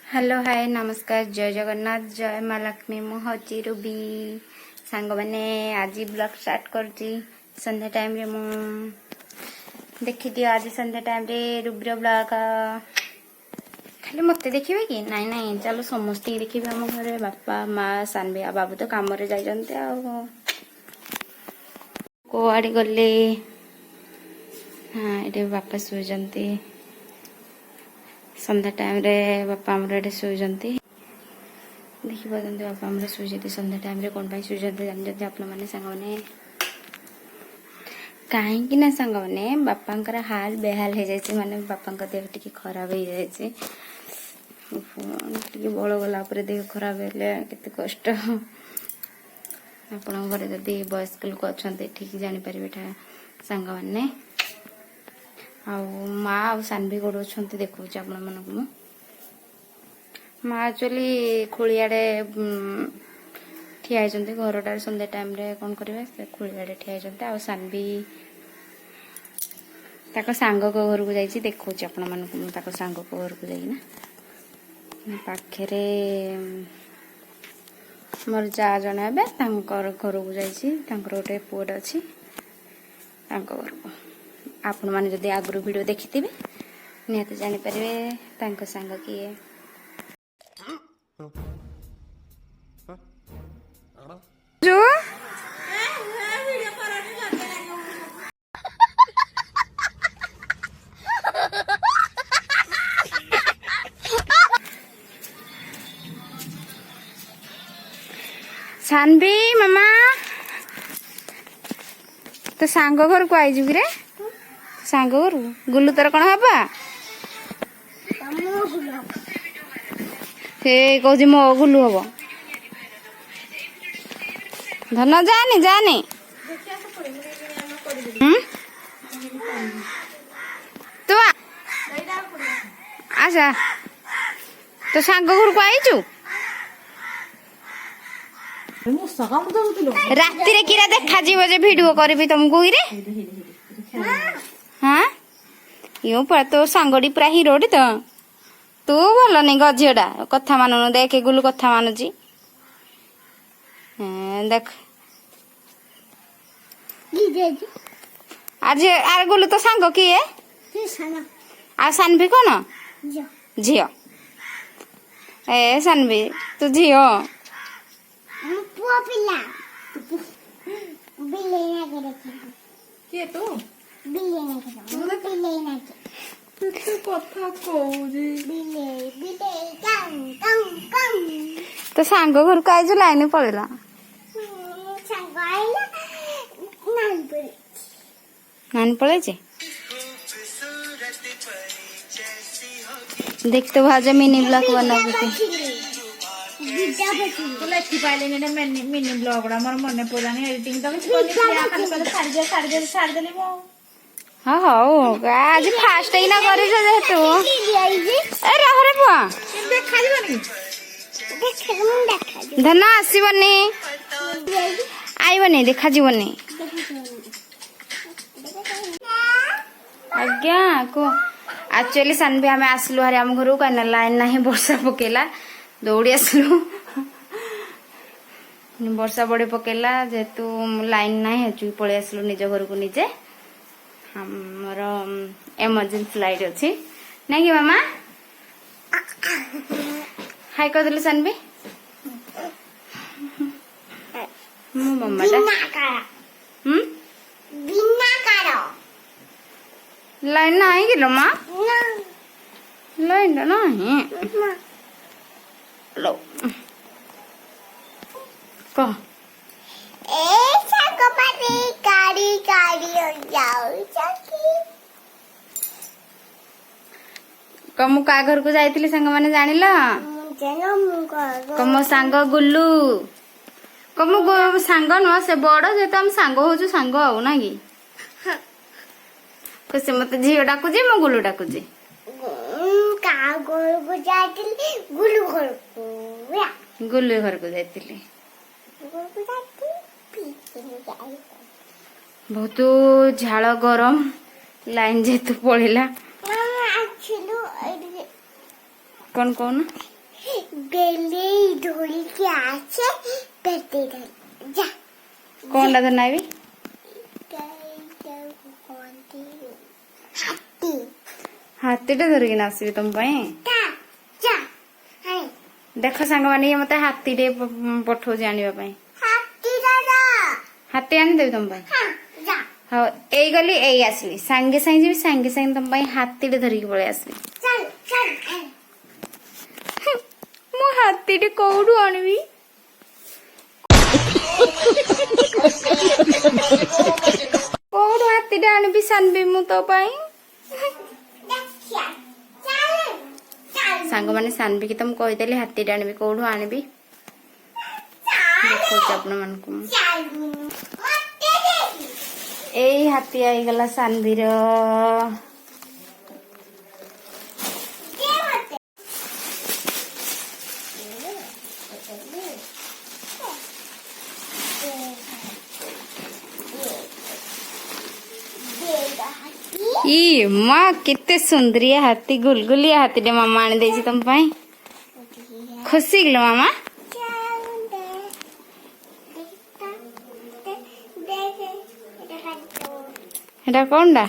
Hello hi नमस्कार जय जगन्नाथ जय माँ लक्ष्मी मु हूँ रूबी सांग मैंने आज ब्लॉग स्टार्ट करची संध्या टाइम रे मु देखी दियो आज संध्या टाइम रे रूबीर ब्लॉग खाली मते देखिबे कि नाई नाई चलो समस्त देखिबे हम घरे बापा माँ सानबी आ बाबू तो काम रे जाइजंते आ को आड़े गले हाँ ये बापा शुजंती संध्या टाइम रे बापा आमर एटे शुजंती देखि पारंती बापा आमर शुजती संध्या टाइम रे कोन पाई शुजंती जानते आपण माने संग माने काहेकि ना संग माने बापांकर हाल बेहाल हो जाय माने बापांक देह टिके खराब हो जाय टिके बळ गला पर देह खराब हेले केते कष्ट आपण घरे जदी वयस्क लोक अछंते ठीक जानि परिबेठा संग माने माँ आ सानवी गोड़ देखो आपण मन माँ एक्चुअली खोलियाड़े ठिया घरटार संध्या टाइम रे कौन करेंगे खोलियाड़े ठिया आ सानवी सांग को घर को जाइए देखो आपण मन सांग को घर को जाइना पाखे मोर जा जन ए घर को जाइए गोटे पुअटे अच्छी घर को आपण माने जदि आगु वीडियो देखि निहत जानी पारे सांग किए जो सानवी मामा तो सांग घर को आई रे सांग घर गुल्लू तर कौन हवा हे कौच मो गुल्लू हम धन जानी जानी तू आशा तो सांग घर को आईचु राति रे किरा देखा जीव जे वीडियो करबी तुमको रे हाँ यो पर तो सांगड़ी पूरा हिरोडी तो तू भल नहीं गझियोटा कथा मानुनु देख गुलू कथा मानुची देख आज आर गुलू तो सांग किए आ सानवी कौन झियो ए सानवी तू झियो किए तू तो सांग घर को आज लाइन पड़ेला नानी पड़े देख तो भाज मिनी ब्लॉग बना मिनी ब्लॉग मोर मन पड़ानी एडिटिंग तो छाड़ देली मो हाँ हाँ आज फास्ट ही ना करी जेतु ए रह रे बुआ धन आसबनी आईबनी देखा जीवनी आज्ञा को एक्चुअली सानवी आम आसलु हारी आम घर कहीं लाइन ना वर्षा पकेला दौड़ी आसलु वर्षा बड़े पकेला जेहेतु लाइन ना पलि आसलु निज घर को निजे हमर इमरजेंसी लाइट अच्छी नहीं कि मामा हाय कर दिलु सानवी मो मम्मा लाइन ना आई गिलो माँ लाइन ना लो कह कमु का घर को जाइतिली संग माने जानिल कमो सांग गुल्लू कमु सांग न से बड़ जेत हम सांग होजु सांग आउ ना कि से मते झियो डाकुजी मो गुल्लू डाकुजी गुल्लू घर को जाइतिली बहुत झाड़ गरम लाइन जेतु पड़ेला कौन कौन बेले धोली के आछे पेटे दे जा कोणटा धरनाबी हाथी हाथीटा धरिकिना आसबि तुम पई ता जा हाय देख सांग माने मते हाथीटे पठो जानिबा पई हाथी दादा हाथी आनी देबी तुम पई हां जा हाँ एई गली एई आसली सांगे सांगे जीबी सांगे सांगे तुम पई हाथीटे धरिकी पळे आसबि चल चल मो हाथीटे कोडू आनिबी कोडू हाथीटे आनिबि सानबि मु तो पई देखिया चल चल सांग माने सानबि कि तुम कहि देले हाथीटे आनिबि कोडू आनिबि देखो आपण मानकु चल मते दे एई हाथी आई गला सानबिर दे मते ई माँ केते सुंदरिया हाथी गुलगुलिया हाथीटे मामा आनी देछि तुम पई खुशी गलो मामा एटा कोनडा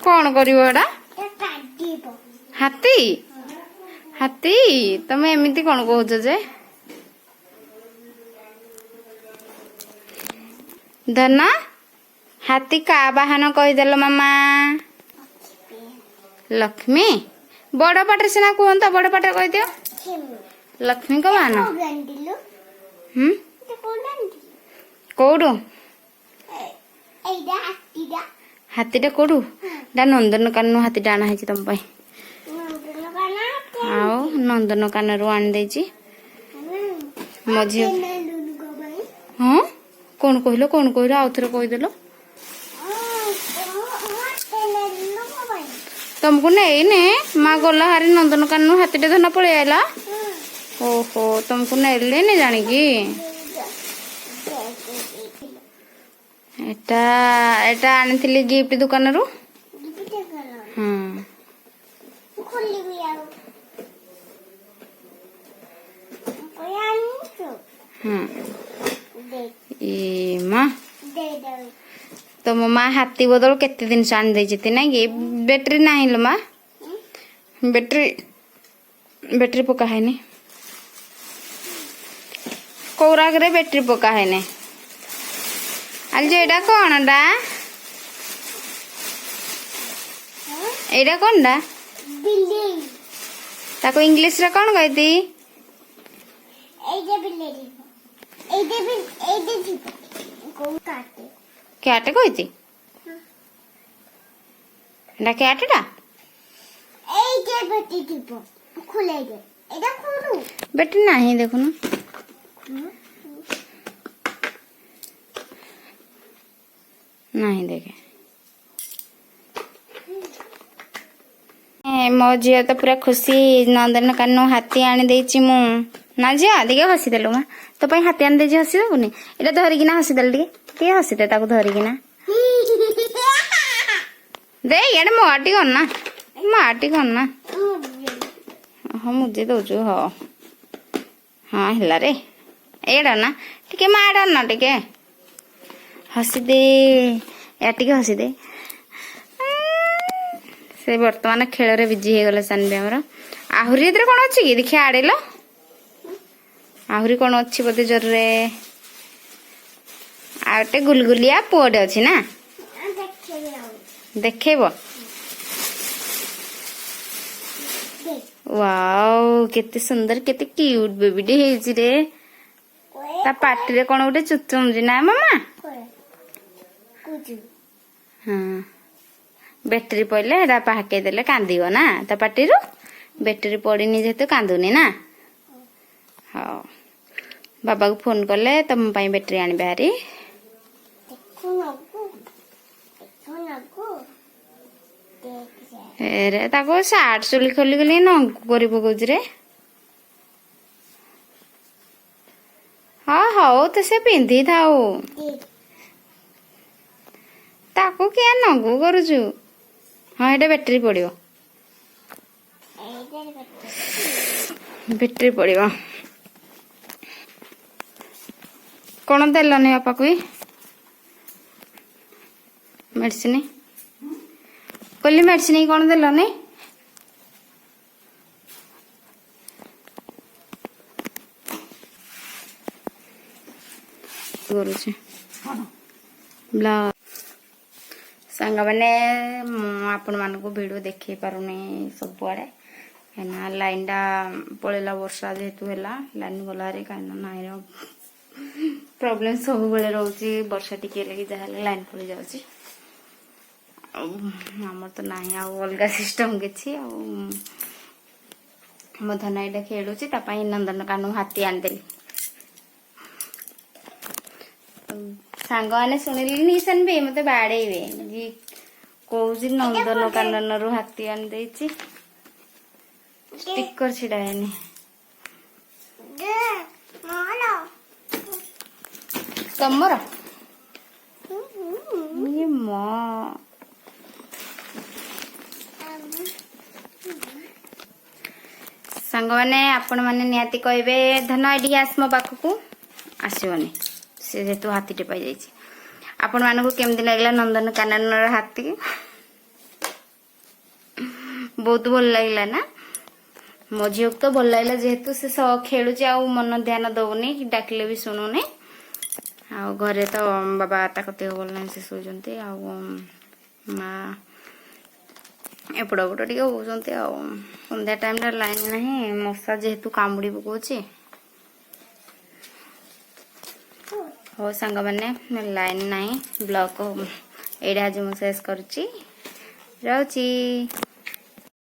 कौन करिवो एटा हाथी हाथी तमे एमिति कोन कहउछ जे धना हाथी का बाहन कहिदेलो मामा लक्ष्मी बड़ पाटे सिना कहता बड़ पाटे कह दियो लक्ष्मी को बाहन कौडू हाथीटा कौडू डा नंदनकानन हाथीटा आना है तुम पई आओ नंदनकान रु आनी देछि मझी हाँ कौन कहलो आउ थरे कहिदेलो तुमको नहीं ने माँ गला हारी नंदनकानन हाथीटे धन पड़े आइला ओहो तुमको नहीं ने जानी कि एटा एटा आनी गिफ्ट दुकान रु हाँ हाँ ए माँ तो मो माँ हाथी बदल केते दिन से आनी देछि ना कि बैटरी नाही लो माँ बैटरी पका है ने कौरा करे बैटरी पका है ने आज एडा कौन डा एडा कौन डा ताको इंग्लिश रे कौन कहती क्याटे कहती एडा क्याटेडा बैटरी नाही देखुन नहीं देखे मो झील तो पूरा खुशी नंदनकानन हाथी आनी देछि मु ना झिया दिखे हसीदेलु माँ तो पाई हाथी आनी देछि हसी देबुनी एटा धरिकिना हसीदेल टे हसीदे ताको धरिकिना दे इडे माटी करना हाँ मुझे दौचु हाँ हाँ है रे एडा ना टिके मार ना टिके हसी दे या टिके हसी दे से वर्तमान खेल रे बिजी हे गले सानबे हमर आहुरी इधर कोन अछि कि देखि आडेलो आहुरी कोन अछि बदे जर रे आटे गुलगुलिया पोड अछि ना देखेबो वाओ केते सुंदर केते क्यूट बेबी डे हेछि रे ता पाटी रे कोन उठे चुचुम जी ना मामा हाँ बैटरी पड़े एटा पहाके देले कांदियो ना ता पाटी रु बैटरी पड़ीनी जेतु कांदुनी ना हाँ बाबा को फोन कले तुम पाई बैटरी आनी बारी रे ताको सार्ट चुली खोली गली न करी पकोज रे हाँ हाओ तो से पिंधि थाओ ତାକୁ କିଏ ନଗୁ କରୁଛୁ? ହଁ ଏଇଟା ବ୍ୟାଟେରୀ ପଡ଼ିବ, ବ୍ୟାଟେରୀ ପଡ଼ିବ। କ'ଣ ଦେଲନି ବାପାକୁ ମେଡିସିନ? କହିଲି ମେଡିସିନ କ'ଣ ଦେଲନି? କରୁଛି ସାଙ୍ଗମାନେ, ମୁଁ ଆପଣମାନଙ୍କୁ ଭିଡ଼ିଓ ଦେଖେଇ ପାରୁନି ସବୁଆଡ଼େ, କାହିଁକିନା ଲାଇନଟା ପଳେଇଲା, ବର୍ଷା ଯେହେତୁ ହେଲା ଲାଇନ ଗଲା ହାରି, କାହିଁକିନା ନାଇଁର ପ୍ରୋବ୍ଲେମ ସବୁବେଳେ ରହୁଛି, ବର୍ଷା ଟିକେ ହେଲେ କି ଯାହା ହେଲେ ଲାଇନ ପଳେଇ ଯାଉଛି। ଆଉ ଆମର ତ ନାହିଁ ଆଉ ଅଲଗା ସିଷ୍ଟମ କିଛି। ଆଉ ମୋ ଧନ ଏଇଟା ଖେଳୁଛି, ତା ପାଇଁ ନନ୍ଦନକାନନ ହାତୀ ଆଣିଦେଲି। ସାଙ୍ଗମାନେ ଶୁଣିଲେନି ସେନ୍ ବି ମତେ ବାଡେଇବେ, କହୁଛି ନନ୍ଦନକାନନରୁ ହାତୀ ଆଣିଦେଇଛି, ଷ୍ଟିକର ଛିଡା ହେଇନି। ତମର ସାଙ୍ଗମାନେ, ଆପଣ ମାନେ ନିହାତି କହିବେ ଧନ ଏଠିକି ଆସ ମୋ ପାଖକୁ, ଆସିବନି, ସେ ଯେହେତୁ ହାତୀଟେ ପାଇଯାଇଛି। ଆପଣ ମାନଙ୍କୁ କେମିତି ଲାଗିଲା ନନ୍ଦନକାନନର ହାତୀ? ବହୁତ ଭଲ ଲାଗିଲା ନା? ମୋ ଝିଅକୁ ତ ଭଲ ଲାଗିଲା, ଯେହେତୁ ସେ ଖେଳୁଛି ଆଉ ମନ ଧ୍ୟାନ ଦଉନି, ଡାକିଲେ ବି ଶୁଣୁନି। ଆଉ ଘରେ ତ ବାବା ତା ଦେହ ଭଲ ନାହିଁ, ସେ ଶୋଇଛନ୍ତି, ଆଉ ମା ଏପଟ ଏପଟ ଟିକେ ହଉଛନ୍ତି। ଆଉ ସନ୍ଧ୍ୟା ଟାଇମରେ ଲାଇନ ନାହିଁ, ମଶା ଯେହେତୁ କାମୁଡି ପକଉଛି। ହଉ ସାଙ୍ଗମାନେ, ଲାଇନ ନାହିଁ, ବ୍ଲଗ ଏଇଟା ଆଜି ମୁଁ ଶେଷ କରୁଛି, ରହୁଛି।